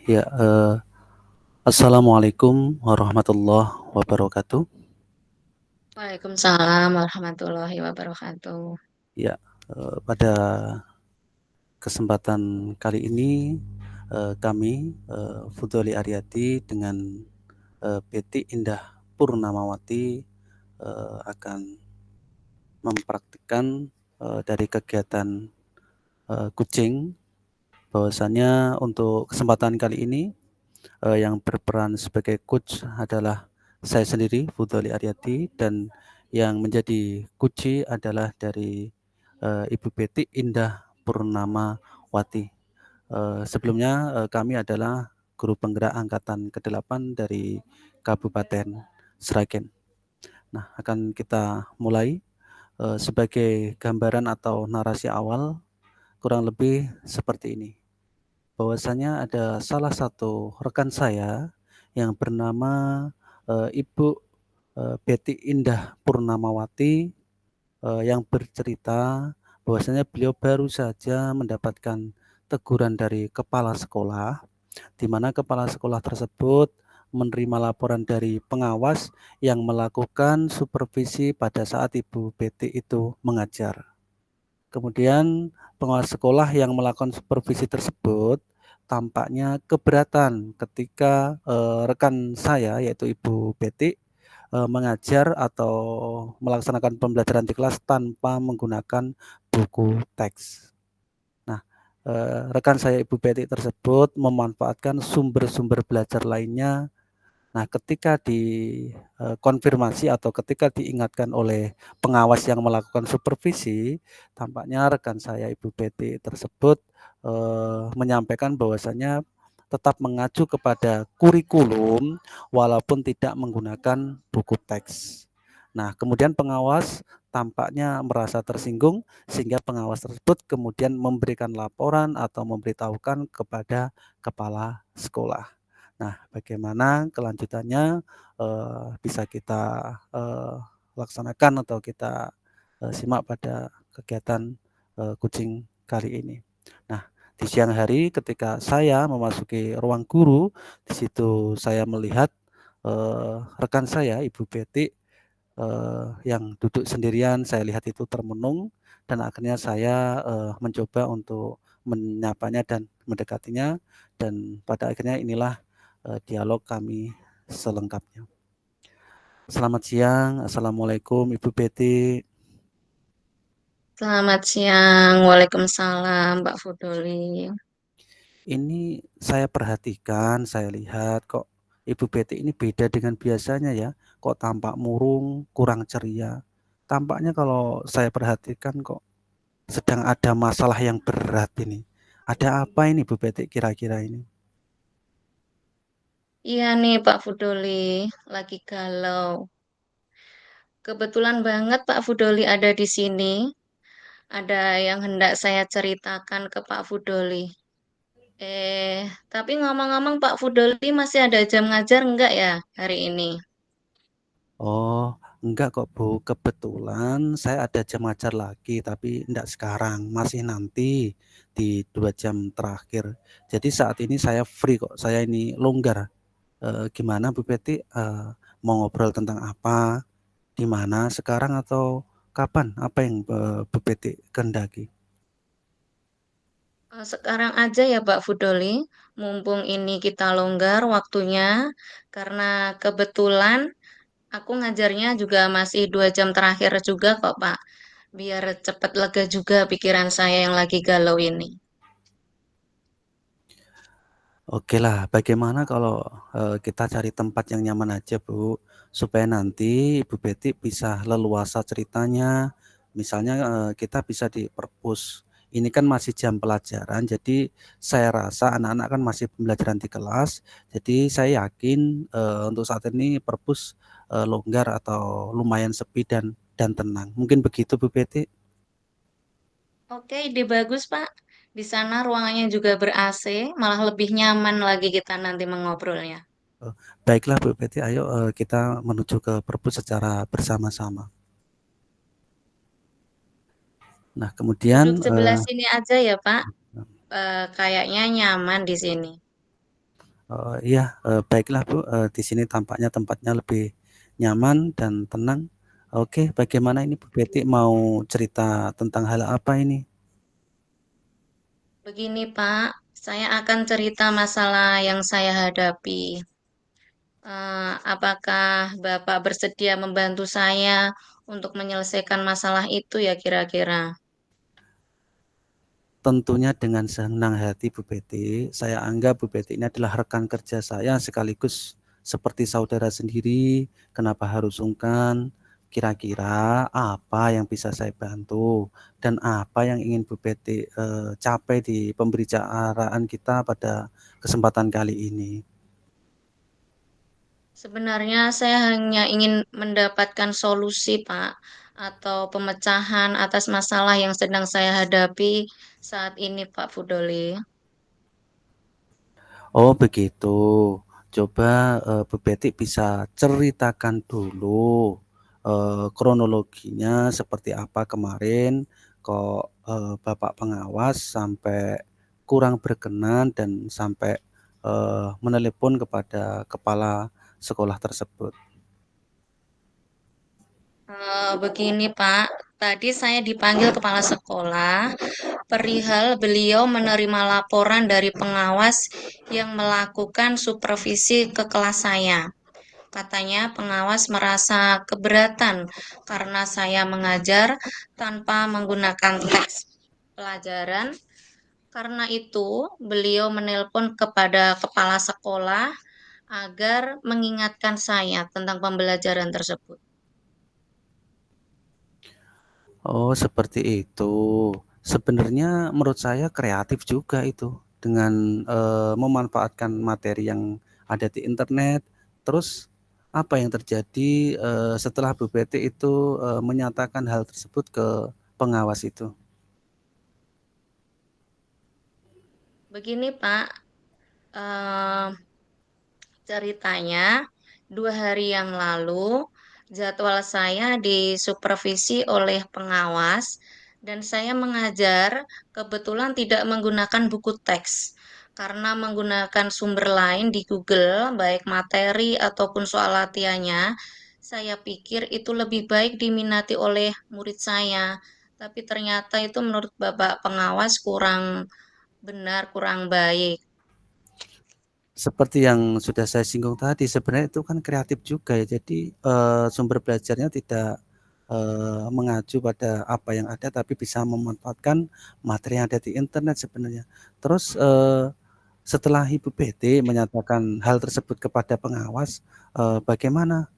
Ya, Assalamualaikum warahmatullahi wabarakatuh. Waalaikumsalam warahmatullahi wabarakatuh. Ya, pada kesempatan kali ini kami Fudoli Aryati dengan Betty Indah Purnamawati akan mempraktikkan dari kegiatan kucing. Bahwasanya untuk kesempatan kali ini yang berperan sebagai coach adalah saya sendiri, Fudoli Aryati, dan yang menjadi kunci adalah dari Ibu Betty Indah Purnamawati. Sebelumnya kami adalah guru penggerak angkatan ke-8 dari Kabupaten Sragen. Nah, akan kita mulai sebagai gambaran atau narasi awal kurang lebih seperti ini. Bahwasanya ada salah satu rekan saya yang bernama Ibu Betty Indah Purnamawati yang bercerita bahwasanya beliau baru saja mendapatkan teguran dari kepala sekolah, di mana kepala sekolah tersebut menerima laporan dari pengawas yang melakukan supervisi pada saat Ibu Betty itu mengajar. Kemudian pengawas sekolah yang melakukan supervisi tersebut tampaknya keberatan ketika rekan saya yaitu Ibu Betty mengajar atau melaksanakan pembelajaran di kelas tanpa menggunakan buku teks. Nah, rekan saya Ibu Betty tersebut memanfaatkan sumber-sumber belajar lainnya. Nah, ketika dikonfirmasi atau ketika diingatkan oleh pengawas yang melakukan supervisi, tampaknya rekan saya Ibu Betty tersebut menyampaikan bahwasanya tetap mengacu kepada kurikulum walaupun tidak menggunakan buku teks. Nah, kemudian pengawas tampaknya merasa tersinggung sehingga pengawas tersebut kemudian memberikan laporan atau memberitahukan kepada kepala sekolah. Nah, bagaimana kelanjutannya bisa kita laksanakan atau kita simak pada kegiatan kucing kali ini. Nah, di siang hari ketika saya memasuki ruang guru, di situ saya melihat rekan saya, Ibu Betty, yang duduk sendirian. Saya lihat itu termenung dan akhirnya saya mencoba untuk menyapanya dan mendekatinya, dan pada akhirnya inilah dialog kami selengkapnya. Selamat siang, Assalamualaikum Ibu Betty. Selamat siang, Waalaikumsalam, Mbak Fudoli. Ini saya perhatikan, saya lihat kok Ibu Betty ini beda dengan biasanya ya. Kok tampak murung, kurang ceria. Tampaknya kalau saya perhatikan kok sedang ada masalah yang berat ini. Ada apa ini Bu Betty kira-kira ini? Iya nih Pak Fudoli, lagi galau. Kebetulan banget Pak Fudoli ada di sini. Ada yang hendak saya ceritakan ke Pak Fudoli. Tapi ngomong-ngomong Pak Fudoli masih ada jam ngajar enggak ya hari ini? Oh, enggak kok Bu. Kebetulan saya ada jam ngajar lagi, tapi enggak sekarang, masih nanti di 2 jam terakhir. Jadi saat ini saya free kok, saya ini longgar. Gimana Bu Betty? Mau ngobrol tentang apa? Di mana sekarang atau kapan? Apa yang Bu Betty kehendaki? Sekarang aja ya Pak Fudoli, mumpung ini kita longgar waktunya, karena kebetulan aku ngajarnya juga masih 2 jam terakhir juga kok, Pak. Biar cepat lega juga pikiran saya yang lagi galau ini. Oke lah, bagaimana kalau kita cari tempat yang nyaman aja, Bu, supaya nanti Ibu Betty bisa leluasa ceritanya. Misalnya kita bisa di perpus. Ini kan masih jam pelajaran, jadi saya rasa anak-anak kan masih pembelajaran di kelas. Jadi saya yakin untuk saat ini perpus longgar atau lumayan sepi dan tenang. Mungkin begitu, Bu Betty. Oke, ide bagus, Pak. Di sana ruangannya juga ber-AC, malah lebih nyaman lagi kita nanti mengobrolnya. Eh, Baiklah Bu Betty, ayo kita menuju ke perpus secara bersama-sama. Nah, kemudian Duduk sebelah sini aja ya, Pak. Kayaknya nyaman di sini. Iya, baiklah Bu, di sini tampaknya tempatnya lebih nyaman dan tenang. Oke, bagaimana ini Bu Betty mau cerita tentang hal apa ini? Begini Pak, saya akan cerita masalah yang saya hadapi. Apakah Bapak bersedia membantu saya untuk menyelesaikan masalah itu ya kira-kira? Tentunya dengan senang hati Bu Betty, saya anggap Bu Betty ini adalah rekan kerja saya sekaligus seperti saudara sendiri. Kenapa harus sungkan? Kira-kira apa yang bisa saya bantu dan apa yang ingin Bu Betty capai di pembicaraan kita pada kesempatan kali ini? Sebenarnya saya hanya ingin mendapatkan solusi, Pak, atau pemecahan atas masalah yang sedang saya hadapi saat ini, Pak Fudoli. Oh begitu. Coba Bu Betty bisa ceritakan dulu kronologinya seperti apa kemarin kok Bapak pengawas sampai kurang berkenan dan sampai menelepon kepada kepala sekolah tersebut. Begini, Pak, tadi saya dipanggil kepala sekolah perihal beliau menerima laporan dari pengawas yang melakukan supervisi ke kelas saya. Katanya pengawas merasa keberatan karena saya mengajar tanpa menggunakan teks pelajaran. Karena itu, beliau menelpon kepada kepala sekolah agar mengingatkan saya tentang pembelajaran tersebut. Oh, seperti itu. Sebenarnya menurut saya kreatif juga itu dengan memanfaatkan materi yang ada di internet. Terus apa yang terjadi setelah Bu Betty itu menyatakan hal tersebut ke pengawas itu? Begini, Pak, eh, ceritanya 2 hari yang lalu jadwal saya disupervisi oleh pengawas dan saya mengajar kebetulan tidak menggunakan buku teks karena menggunakan sumber lain di Google baik materi ataupun soal latihannya. Saya pikir itu lebih baik diminati oleh murid saya, tapi ternyata itu menurut Bapak pengawas kurang benar, kurang baik. Seperti yang sudah saya singgung tadi, sebenarnya itu kan kreatif juga ya. Jadi sumber belajarnya tidak mengacu pada apa yang ada, tapi bisa memanfaatkan materi yang ada di internet sebenarnya. Terus setelah Ibu PT menyatakan hal tersebut kepada pengawas, bagaimana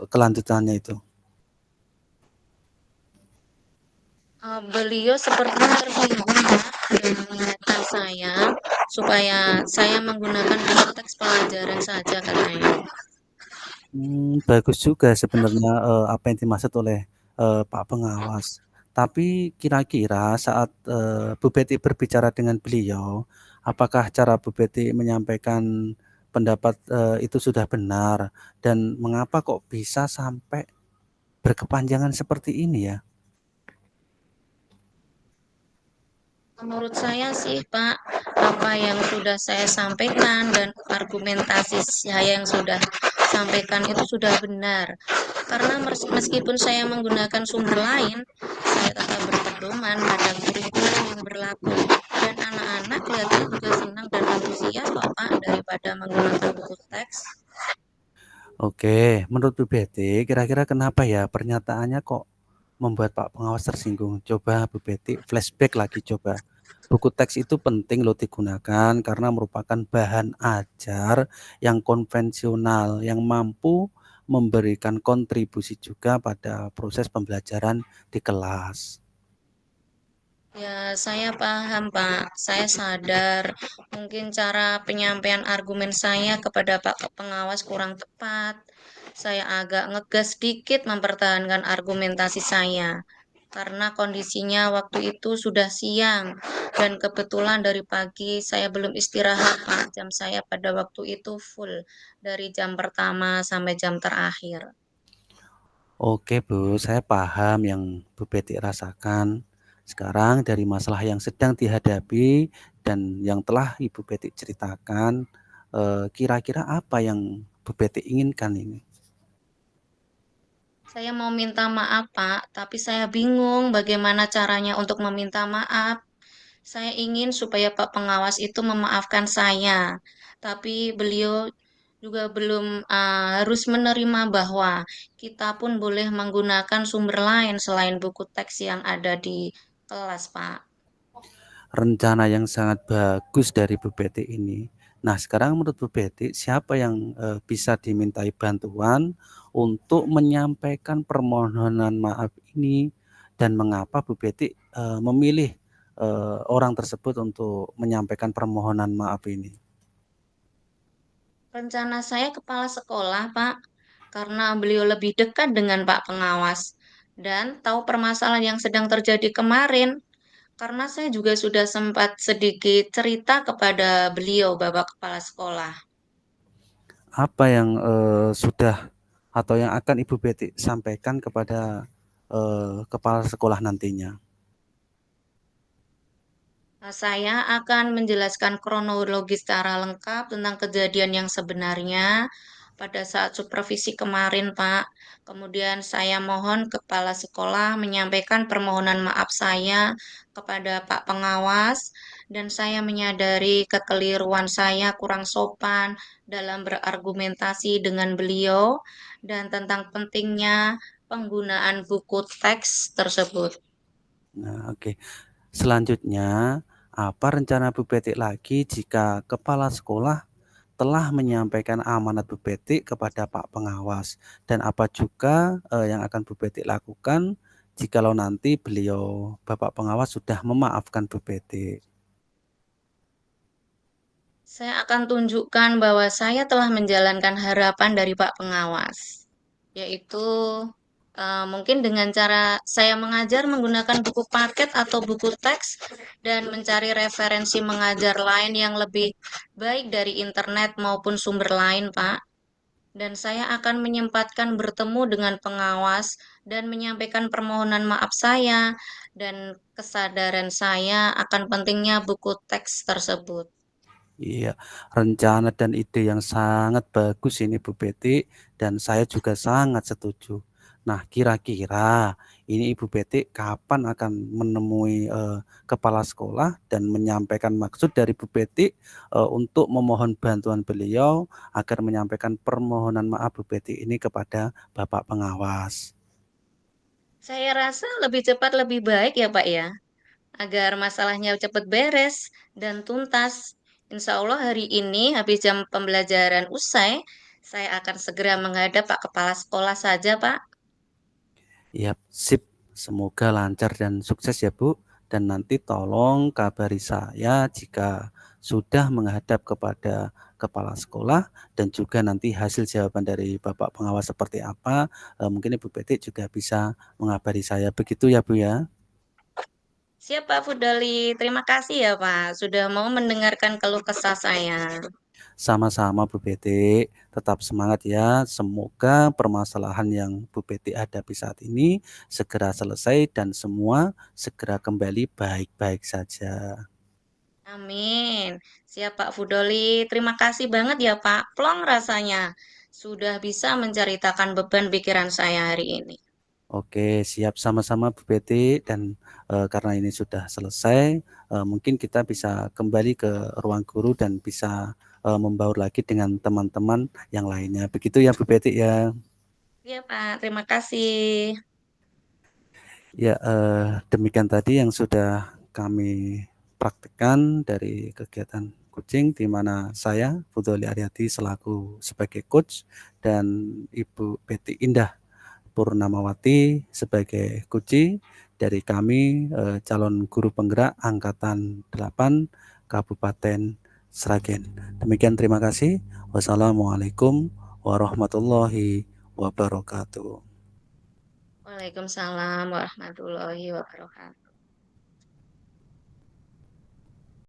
kelanjutannya itu? Beliau sepertinya tersinggung Pak, dan mengingatkan saya supaya saya menggunakan buku teks pelajaran saja katanya. Bagus juga sebenarnya apa yang dimaksud oleh Pak pengawas. Tapi kira-kira saat Bu Betty berbicara dengan beliau, apakah cara Bu Betty menyampaikan pendapat itu sudah benar dan mengapa kok bisa sampai berkepanjangan seperti ini ya? Menurut saya sih Pak, apa yang sudah saya sampaikan dan argumentasi saya yang sudah sampaikan itu sudah benar. Karena meskipun saya menggunakan sumber lain, saya tetap berpedoman pada kurikulum yang berlaku. Dan anak-anak kelihatannya juga senang dan antusias kok Pak daripada menggunakan buku teks. Oke, menurut Bu Betty, kira-kira kenapa ya pernyataannya kok membuat Pak pengawas tersinggung? Coba Bu Betty flashback lagi coba. Buku teks itu penting loh digunakan karena merupakan bahan ajar yang konvensional, yang mampu memberikan kontribusi juga pada proses pembelajaran di kelas. Ya, saya paham, Pak. Saya sadar mungkin cara penyampaian argumen saya kepada Pak Pengawas kurang tepat. Saya agak ngegas sedikit mempertahankan argumentasi saya. Karena kondisinya waktu itu sudah siang dan kebetulan dari pagi saya belum istirahat, Pak. Jam saya pada waktu itu full dari jam pertama sampai jam terakhir. Oke Bu, saya paham yang Bu Betty rasakan. Sekarang dari masalah yang sedang dihadapi dan yang telah Ibu Betty ceritakan, kira-kira apa yang Bu Betty inginkan ini? Saya mau minta maaf, Pak, tapi saya bingung bagaimana caranya untuk meminta maaf. Saya ingin supaya Pak Pengawas itu memaafkan saya, tapi beliau juga belum harus menerima bahwa kita pun boleh menggunakan sumber lain selain buku teks yang ada di kelas, Pak. Rencana yang sangat bagus dari Bu Betty ini. Nah, sekarang menurut Bu Betty, siapa yang bisa dimintai bantuan untuk menyampaikan permohonan maaf ini dan mengapa Bu Betty memilih orang tersebut untuk menyampaikan permohonan maaf ini? Rencana saya kepala sekolah, Pak, karena beliau lebih dekat dengan Pak Pengawas dan tahu permasalahan yang sedang terjadi kemarin. Karena saya juga sudah sempat sedikit cerita kepada beliau, Bapak Kepala Sekolah. Apa yang sudah atau yang akan Ibu Betty sampaikan kepada kepala sekolah nantinya? Saya akan menjelaskan kronologi secara lengkap tentang kejadian yang sebenarnya pada saat supervisi kemarin, Pak. Kemudian saya mohon kepala sekolah menyampaikan permohonan maaf saya kepada Pak Pengawas dan saya menyadari kekeliruan saya kurang sopan dalam berargumentasi dengan beliau dan tentang pentingnya penggunaan buku teks tersebut. Nah, oke. Selanjutnya, apa rencana Bu Betty lagi jika kepala sekolah telah menyampaikan amanat Bu Betty kepada Pak Pengawas? Dan apa juga yang akan Bu Betty lakukan jikalau nanti beliau Bapak Pengawas sudah memaafkan Bu Betty? Saya akan tunjukkan bahwa saya telah menjalankan harapan dari Pak Pengawas, yaitu mungkin dengan cara saya mengajar menggunakan buku paket atau buku teks dan mencari referensi mengajar lain yang lebih baik dari internet maupun sumber lain, Pak. Dan saya akan menyempatkan bertemu dengan pengawas dan menyampaikan permohonan maaf saya dan kesadaran saya akan pentingnya buku teks tersebut. Iya, rencana dan ide yang sangat bagus ini Bu Betty dan saya juga sangat setuju. Nah, kira-kira ini Ibu Betty kapan akan menemui kepala sekolah dan menyampaikan maksud dari Bu Betty untuk memohon bantuan beliau agar menyampaikan permohonan maaf Bu Betty ini kepada Bapak Pengawas? Saya rasa lebih cepat lebih baik ya Pak ya, agar masalahnya cepat beres dan tuntas. Insya Allah hari ini habis jam pembelajaran usai, saya akan segera menghadap Pak Kepala Sekolah saja Pak. Yap, sip. Semoga lancar dan sukses ya Bu. Dan nanti tolong kabari saya jika sudah menghadap kepada kepala sekolah dan juga nanti hasil jawaban dari Bapak Pengawas seperti apa. Mungkin Ibu Betty juga bisa mengabari saya. Begitu ya Bu ya. Siap Pak Fudoli, terima kasih ya Pak, sudah mau mendengarkan keluh kesah saya. Sama-sama Bu Betty. Tetap semangat ya. Semoga permasalahan yang Bu Betty hadapi saat ini segera selesai dan semua segera kembali baik-baik saja. Amin. Siap Pak Fudoli, terima kasih banget ya Pak. Plong rasanya sudah bisa menceritakan beban pikiran saya hari ini. Oke, siap sama-sama Bu Betty dan karena ini sudah selesai, mungkin kita bisa kembali ke ruang guru dan bisa membaur lagi dengan teman-teman yang lainnya. Begitu ya Bu Betty ya. Iya Pak, terima kasih. Ya, demikian tadi yang sudah kami praktekkan dari kegiatan coaching di mana saya Fudoli Aryati selaku sebagai coach dan Ibu Betty Indah Purnamawati sebagai kunci dari kami calon guru penggerak angkatan 8 Kabupaten Sragen. Demikian terima kasih. Wassalamualaikum warahmatullahi wabarakatuh. Waalaikumsalam warahmatullahi wabarakatuh.